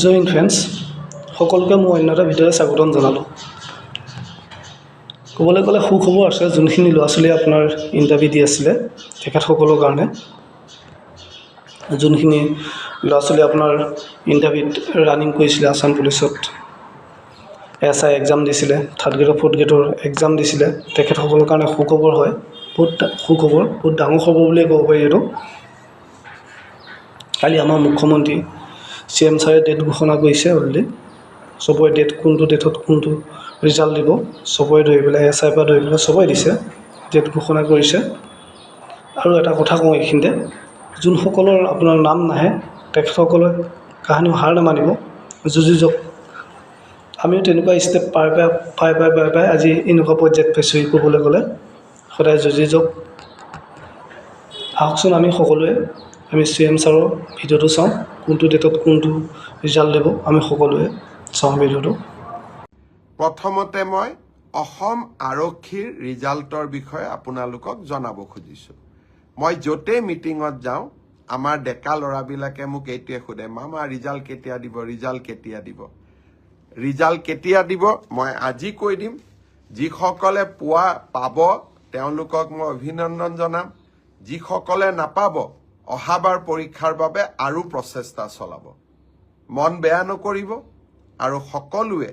Join friends সকলোকে মই অন্য এটা ভিডিঅ'লৈ স্বাগতম জনালোঁ। ক'বলৈ গ'লে সুখবৰ আছে যোনখিনি ল'ৰা ছোৱালীয়ে আপোনাৰ ইণ্টাৰভিউ দি আছিলে তেখেতসকলৰ কাৰণে। যোনখিনি ল'ৰা ছোৱালী আপোনাৰ ইণ্টাৰভিউত ৰানিং কৰিছিলে আছাম পুলিচত, SI এক্সাম দিছিলে, 3rd গ্ৰেড 4th গ্ৰেডৰ এক্সাম দিছিলে, তেখেতসকলৰ কাৰণে সুখবৰ হয়। বহুত সুখবৰ, বহুত ডাঙৰ খবৰ বুলিয়ে ক'ব পাৰি এইটো। কালি আমাৰ মুখ্যমন্ত্ৰী CM ছাৰে ডেট ঘোষণা কৰিছে অলৰেডি। চবৰে ডেট কোনটো ডেটত কোনটো ৰিজাল্ট দিব চবৰে ধৰি পেলাই SI পৰা ধৰি পেলাই চবৰে দিছে, ডেট ঘোষণা কৰিছে। আৰু এটা কথা কওঁ এইখিনিতে, যোনসকলৰ আপোনাৰ নাম নাহে তেখেতসকলে কাহানিও হাৰ নামানিব, যুঁজি যাওক। আমিও তেনেকুৱা ষ্টেপ পাই আজি এনেকুৱা পৰ্যায়ত পাইছোঁ। ক'বলৈ গ'লে সদায় যুঁজি যাওক। আহকচোন আমি সকলোৱে CM ছাৰৰ ভিডিঅ'টো চাওঁ, কোনটো ডেটত কোনটো ৰিজাল্ট দিব আমি সকলোৱে চাওঁ ভিডিঅ'টো। প্ৰথমতে মই অসম আৰক্ষীৰ ৰিজাল্টৰ বিষয়ে আপোনালোকক জনাব খুজিছোঁ। মই য'তেই মিটিঙত যাওঁ আমাৰ ডেকা ল'ৰাবিলাকে মোক এইটোৱে সোধে, মামা ৰিজাল্ট কেতিয়া দিব, ৰিজাল্ট কেতিয়া দিব। ৰিজাল্ট কেতিয়া দিব মই আজি কৈ দিম। যিসকলে পাব তেওঁলোকক মই অভিনন্দন জনাম। যিসকলে নাপাব অহাবাৰ পৰীক্ষাৰ বাবে আৰু প্ৰচেষ্টা চলাব। মন বেয়া নকৰিব। আৰু সকলোৱে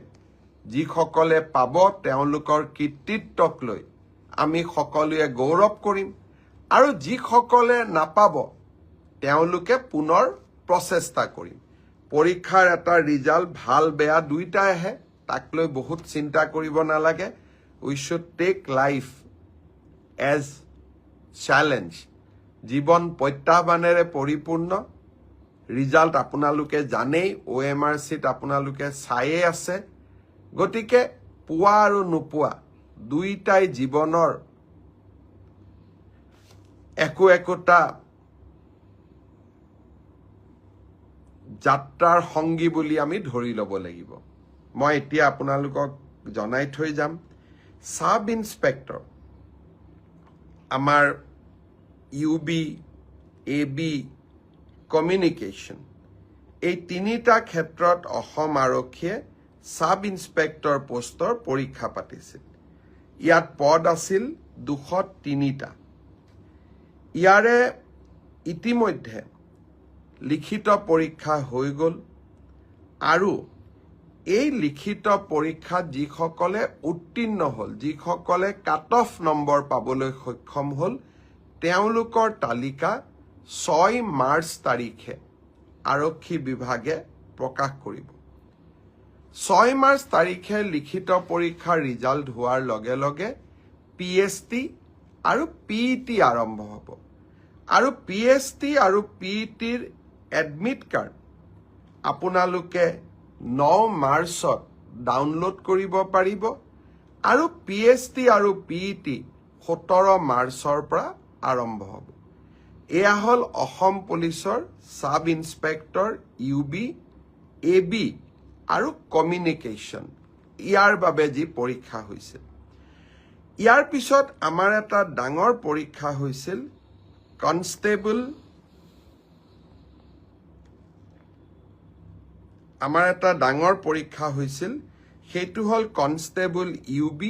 যিসকলে পাব তেওঁলোকৰ কৃতিত্বক লৈ আমি সকলোৱে গৌৰৱ কৰিম। আৰু যিসকলে নাপাব তেওঁলোকে পুনৰ প্ৰচেষ্টা কৰিম। পৰীক্ষাৰ এটা ৰিজাল্ট ভাল বেয়া দুইটাই আহে, তাক লৈ বহুত চিন্তা কৰিব নালাগে। We should take life as challenge. জীৱন প্ৰত্যাহ্বানেৰে পৰিপূৰ্ণ। ৰিজাল্ট আপোনালোকে জানেই, OMRCত আপোনালোকে চায়ে আছে। গতিকে পোৱা আৰু নোপোৱা দুইটাই জীৱনৰ একোটা যাত্ৰাৰ সংগী বুলি আমি ধৰি ল'ব লাগিব। মই এতিয়া আপোনালোকক জনাই থৈ যাম, সাব ইন্সপেক্টৰ আমাৰ UB, AB, কমিউনিকেশ্যন এই তিনিটা ক্ষেত্ৰত অসম আৰক্ষীয়ে সাব ইন্সপেক্টৰ পোষ্টৰ পৰীক্ষা পাতিছিল। ইয়াত পদ আছিল 203টা। ইয়াৰে ইতিমধ্যে লিখিত পৰীক্ষা হৈ গ'ল। আৰু এই লিখিত পৰীক্ষাত যিসকলে উত্তীৰ্ণ হ'ল, যিসকলে কাট অফ নম্বৰ পাবলৈ সক্ষম হ'ল, তেওঁলোকৰ তালিকা 6 মাৰ্চ তাৰিখে আৰক্ষী বিভাগে প্ৰকাশ কৰিব। 6 মাৰ্চ তাৰিখে লিখিত পৰীক্ষাৰ ৰিজাল্ট হোৱাৰ লগে লগে PST আৰু PET আৰম্ভ হ'ব। আৰু PST আৰু PETৰ এডমিট কাৰ্ড আপোনালোকে 9 মাৰ্চত ডাউনলোড কৰিব পাৰিব। আৰু PST আৰু PET 17 মাৰ্চৰ পৰা আৰম্ভ হ'ব। এয়া হ'ল অসম পুলিচৰ সাব ইন্সপেক্টৰ UB, AB আৰু কমিউনিকেশ্যন ইয়াৰ বাবে যি পৰীক্ষা হৈছিল। ইয়াৰ পিছত আমাৰ এটা ডাঙৰ পৰীক্ষা হৈছিল কনষ্টেবল। সেইটো হ'ল constable UB,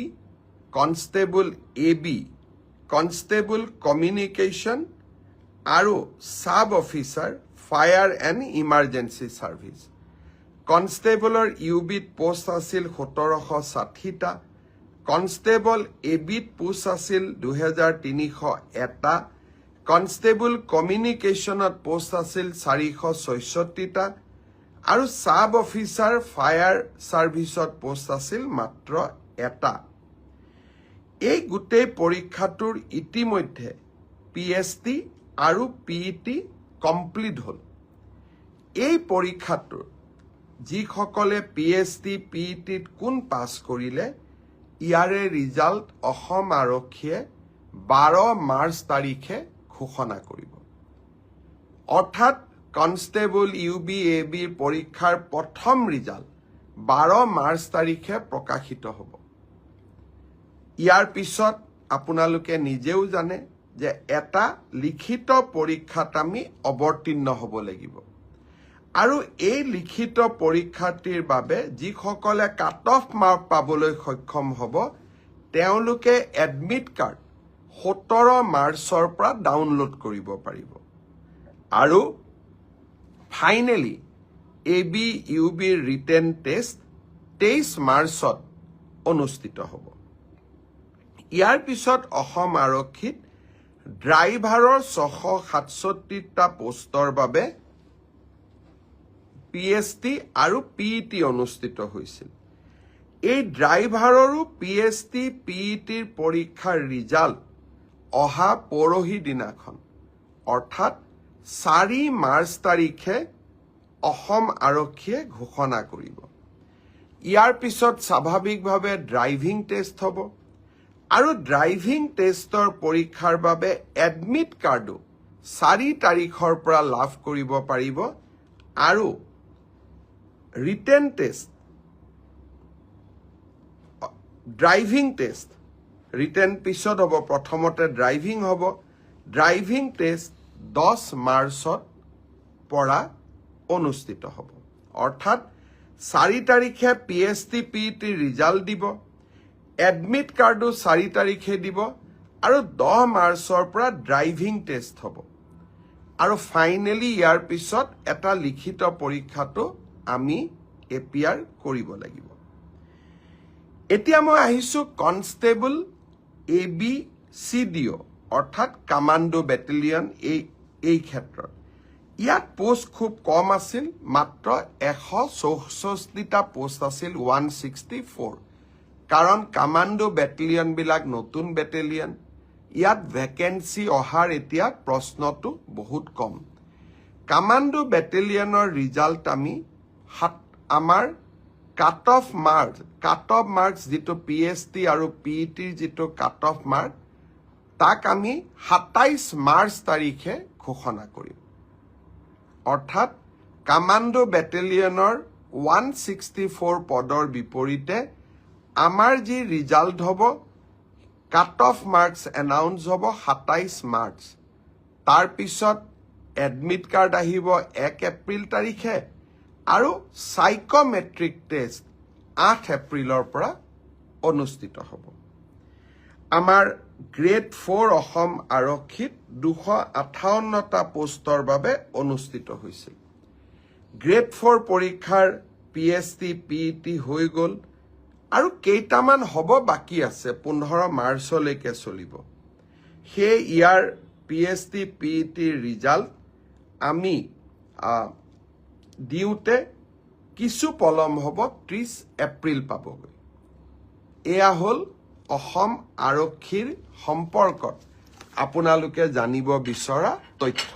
constable AB, constable communication আৰু sub officer fire and emergency service. কনষ্টেবলৰ UBত পোষ্ট আছিল 1760টা, কনষ্টেবল ABত পোষ্ট আছিল 2301টা, কনষ্টেবল কমিউনিকেশ্যনত পোষ্ট আছিল 466টা, আৰু সাব অফিচাৰ ফায়াৰ ছাৰ্ভিচত পোষ্ট আছিল মাত্ৰ 1টা। এই গোটেই পৰীক্ষাটোৰ ইতিমধ্যে PST আৰু PET কমপ্লিট হ'ল। এই পৰীক্ষাটোৰ যিসকলে PST, PETত কোন পাছ কৰিলে ইয়াৰে ৰিজাল্ট অসম আৰক্ষীয়ে 12 মাৰ্চ তাৰিখে ঘোষণা কৰিব। অৰ্থাৎ কনষ্টেবল UB, ABৰ পৰীক্ষাৰ প্ৰথম ৰিজাল্ট 12 মাৰ্চ তাৰিখে প্ৰকাশিত হ'ব। ইয়াৰ পিছত আপোনালোকে নিজেও জানে যে এটা লিখিত পৰীক্ষাত আমি অৱতীৰ্ণ হ'ব লাগিব। আৰু এই লিখিত পৰীক্ষাৰ্থীৰ বাবে যিসকলে কাট অফ মাৰ্ক পাবলৈ সক্ষম হ'ব তেওঁলোকে এডমিট কাৰ্ড 17 মাৰ্চৰ পৰা ডাউনলোড কৰিব পাৰিব আৰু ফাইনেলি ABUBৰ ৰিটেন টেষ্ট 23 মাৰ্চত অনুষ্ঠিত হ'ব। ইয়াৰ পিছত অসম আৰক্ষীত ড্ৰাইভাৰৰ 667টা পোষ্টৰ বাবে PST আৰু PET অনুষ্ঠিত হৈছিল। এই ড্ৰাইভাৰৰো PST PETৰ পৰীক্ষাৰ ৰিজাল্ট অহা পৰহি দিনাখন অৰ্থাৎ 4 মাৰ্চ তাৰিখে অসম আৰক্ষীয়ে ঘোষণা কৰিব। ইয়াৰ পিছত স্বাভাৱিকভাৱে ড্ৰাইভিং টেষ্ট হ'ব আৰু ড্ৰাইভিং টেষ্টৰ পৰীক্ষাৰ বাবে এডমিট কাৰ্ডো 4 তাৰিখৰ পৰা লাভ কৰিব পাৰিব আৰু written test driving test written পিছত হ'ব, প্ৰথমতে ড্ৰাইভিং হ'ব। ড্ৰাইভিং টেষ্ট 10 মাৰ্চত পৰা অনুষ্ঠিত হ'ব অৰ্থাৎ 4 তাৰিখে PST PET ৰিজাল্ট দিব, এডমিট কাৰ্ডো 4 তাৰিখে দিব আৰু 10 মাৰ্চৰ পৰা ড্ৰাইভিং টেষ্ট হ'ব আৰু ফাইনেলি ইয়াৰ পিছত এটা লিখিত পৰীক্ষাটো আমি APR কৰিব লাগিব। এতিয়া মই আহিছোঁ কনষ্টেবল ABCDO অৰ্থাৎ কামাণ্ডো বেটেলিয়ন এই ক্ষেত্ৰত। ইয়াত পোষ্ট খুব কম আছিল, মাত্ৰ 164টা পোষ্ট আছিল 164, কাৰণ কামাণ্ডো বেটেলিয়নবিলাক নতুন বেটেলিয়ন। ইয়াত ভেকেঞ্চি অহাৰ এতিয়া প্ৰশ্নটো বহুত কম। কামাণ্ডো বেটেলিয়নৰ ৰিজাল্ট আমি আমাৰ কাট অফ মাৰ্কছ যিটো PST আৰু PETৰ যিটো কাট অফ মাৰ্ক তাক আমি 27 মাৰ্চ তাৰিখে ঘোষণা কৰিম। অৰ্থাৎ কামাণ্ডো বেটেলিয়নৰ 164 পদৰ বিপৰীতে আমাৰ যি ৰিজাল্ট হ'ব কাট অফ মাৰ্কছ এনাউন্স হ'ব 27 মাৰ্চ। তাৰপিছত এডমিট কাৰ্ড আহিব 1 এপ্ৰিল তাৰিখে আৰু সাইকোমেট্ৰিক টেষ্ট 8 এপ্ৰিলৰ পৰা অনুষ্ঠিত হ'ব। আমাৰ গ্ৰেড 4 অসম আৰক্ষীত 258টা পোষ্টৰ বাবে অনুষ্ঠিত হৈছিল। গ্ৰেড 4 পৰীক্ষাৰ PST PET হৈ গ'ল আৰু কেইটামান হ'ব বাকী আছে, 15 মাৰ্চলৈকে চলিব। সেই ইয়াৰ PST PETৰ ৰিজাল্ট আমি দিওঁতে কিছু পলম হ'ব, 30 এপ্ৰিল পাবগৈ। এয়া হ'ল অসম আৰক্ষীৰ সম্পৰ্কত আপোনালোকে জানিব বিচৰা তথ্য।